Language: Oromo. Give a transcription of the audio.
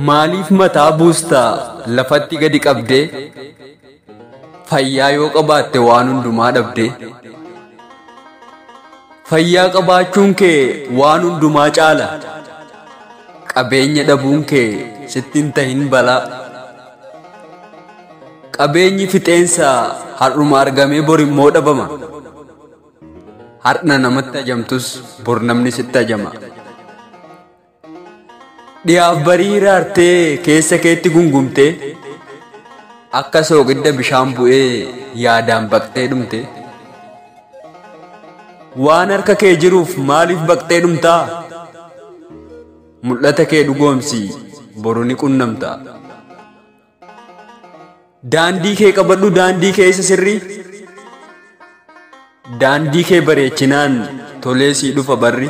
Maaliif mataa buustaa lafatti gadi qabdee fayyaa yoo qabaatte waan hundumaa dhabdee fayyaa qabaachuun kee waan hundumaa caala qabeenya dhabuun kee sittin tahin balaa qabeenyi fixeensaa har'uma argamee bor immoo dhabama har'na namatti ajamtus bor namni sitti ajama dhiyaaf barii raartee keessa keetti gungumtee akka soogidda bishaan bu'ee yaadaan baqxee dhumte waan harka kee jiruuf maaliif baqxee dhumtaa mul'ata kee dhugoomsi boru ni qunnamta daandii kee qabadhu daandii kee isa sirrii daandii kee bareechinaan tolee sii dhufa barri